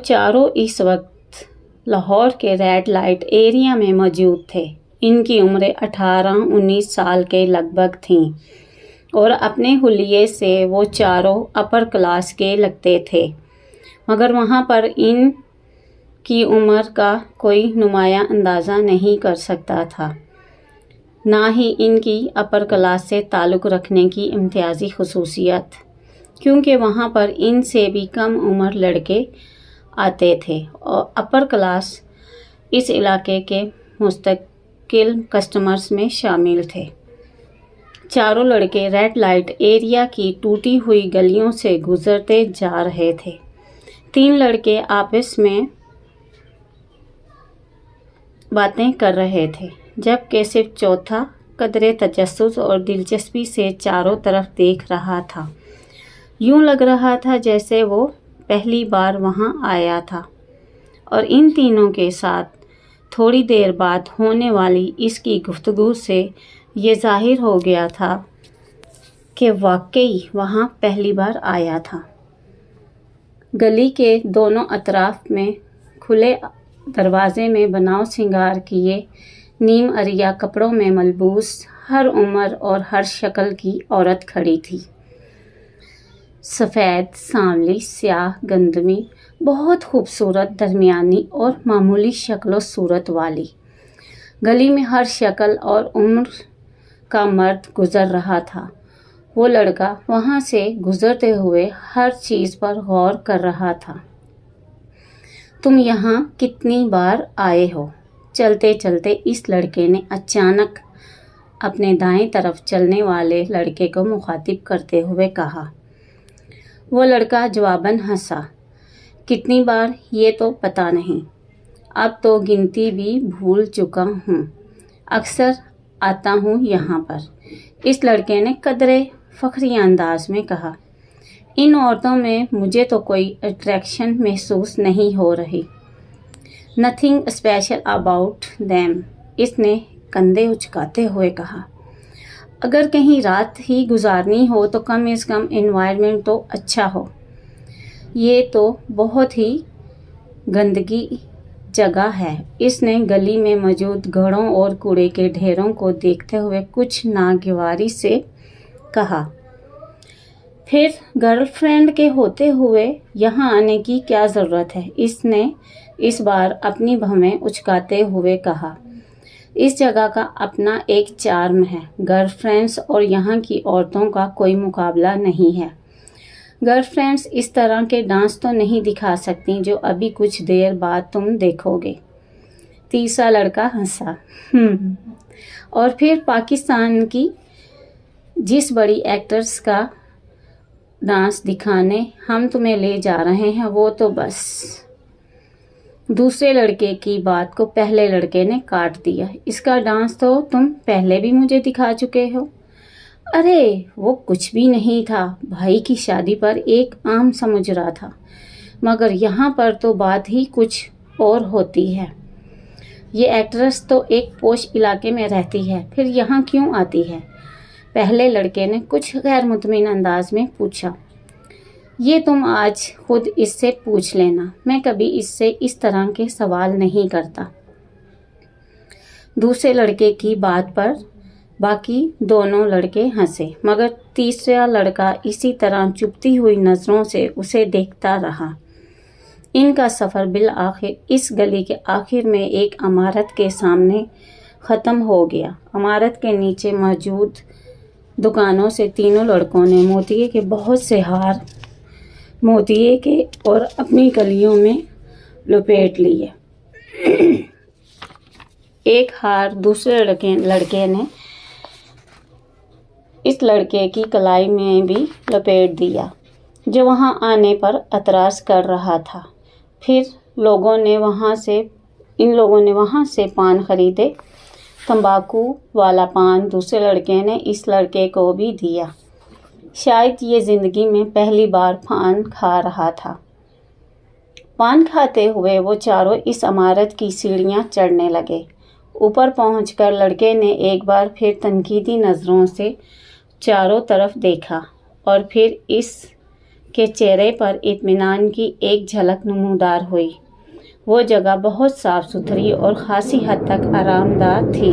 चारों इस वक्त लाहौर के रेड लाइट एरिया में मौजूद थे। इनकी उम्रें 18-19 साल के लगभग थीं और अपने हुलिये से वो चारों अपर क्लास के लगते थे, मगर वहाँ पर इन की उम्र का कोई नुमाया अंदाज़ा नहीं कर सकता था, ना ही इनकी अपर क्लास से ताल्लुक़ रखने की इम्तियाज़ी खसूसियत, क्योंकि वहाँ पर इनसे भी कम उम्र लड़के आते थे और अपर क्लास इस इलाके के मुस्तकिल कस्टमर्स में शामिल थे। चारों लड़के रेड लाइट एरिया की टूटी हुई गलियों से गुजरते जा रहे थे। 3 लड़के आपस में बातें कर रहे थे, जबकि सिर्फ चौथा कदरे तजस्सुस और दिलचस्पी से चारों तरफ देख रहा था। यूं लग रहा था जैसे वो पहली बार वहां आया था और इन तीनों के साथ थोड़ी देर बाद होने वाली इसकी गुफ्तगू से ये जाहिर हो गया था कि वाकई वहां पहली बार आया था। गली के दोनों अतराफ में खुले दरवाजे में बनाव सिंगार किए नीम अरिया कपड़ों में मलबूस हर उम्र और हर शक्ल की औरत खड़ी थी। सफ़ेद, सांवली, स्याह, गंदमी, बहुत खूबसूरत, दरमियानी और मामूली शक्ल सूरत वाली। गली में हर शक्ल और उम्र का मर्द गुजर रहा था। वो लड़का वहाँ से गुजरते हुए हर चीज़ पर गौर कर रहा था। तुम यहाँ कितनी बार आए हो? चलते चलते इस लड़के ने अचानक अपने दाएं तरफ चलने वाले लड़के को मुखातिब करते हुए कहा। वो लड़का जवाबन हंसा। कितनी बार ये तो पता नहीं, अब तो गिनती भी भूल चुका हूँ। अक्सर आता हूँ यहाँ पर, इस लड़के ने कदरे फखरी अंदाज में कहा। इन औरतों में मुझे तो कोई अट्रैक्शन महसूस नहीं हो रही। नथिंग स्पेशल अबाउट देम, इसने कंधे उचकाते हुए कहा। अगर कहीं रात ही गुजारनी हो तो कम से कम एनवायरनमेंट तो अच्छा हो। ये तो बहुत ही गंदगी जगह है। इसने गली में मौजूद घड़ों और कूड़े के ढेरों को देखते हुए कुछ नागवारी से कहा। फिर गर्लफ्रेंड के होते हुए यहाँ आने की क्या ज़रूरत है? इसने इस बार अपनी भवें उचकाते हुए कहा। इस जगह का अपना एक चार्म है। गर्लफ्रेंड्स और यहाँ की औरतों का कोई मुकाबला नहीं है। गर्लफ्रेंड्स इस तरह के डांस तो नहीं दिखा सकती जो अभी कुछ देर बाद तुम देखोगे। तीसरा लड़का हंसा। और फिर पाकिस्तान की जिस बड़ी एक्ट्रेस का डांस दिखाने हम तुम्हें ले जा रहे हैं वो तो बस। दूसरे लड़के की बात को पहले लड़के ने काट दिया। इसका डांस तो तुम पहले भी मुझे दिखा चुके हो। अरे वो कुछ भी नहीं था, भाई की शादी पर एक आम समझ रहा था, मगर यहाँ पर तो बात ही कुछ और होती है। ये एक्ट्रेस तो एक पोश इलाके में रहती है, फिर यहाँ क्यों आती है? पहले लड़के ने कुछ गैर मुतमिन अंदाज में पूछा। ये तुम आज खुद इससे पूछ लेना, मैं कभी इससे इस तरह के सवाल नहीं करता। दूसरे लड़के की बात पर बाकी दोनों लड़के हंसे, मगर तीसरा लड़का इसी तरह चुभती हुई नज़रों से उसे देखता रहा। इनका सफ़र बिल आखिर इस गली के आखिर में एक इमारत के सामने ख़त्म हो गया। इमारत के नीचे मौजूद दुकानों से तीनों लड़कों ने मोतिये के बहुत से हार मोतिये के और अपनी कलियों में लपेट लिए। एक हार दूसरे लड़के ने इस लड़के की कलाई में भी लपेट दिया, जो वहां आने पर एतराज़ कर रहा था। फिर इन लोगों ने वहां से पान खरीदे। तंबाकू वाला पान दूसरे लड़के ने इस लड़के को भी दिया। शायद ये ज़िंदगी में पहली बार पान खा रहा था। पान खाते हुए वो चारों इस इमारत की सीढ़ियाँ चढ़ने लगे। ऊपर पहुंचकर लड़के ने एक बार फिर तनकीदी नज़रों से चारों तरफ देखा और फिर इस کے چہرے پر اطمینان کی ایک جھلک نمودار ہوئی۔ وہ جگہ بہت صاف ستھری اور خاصی حد تک آرام دہ تھی۔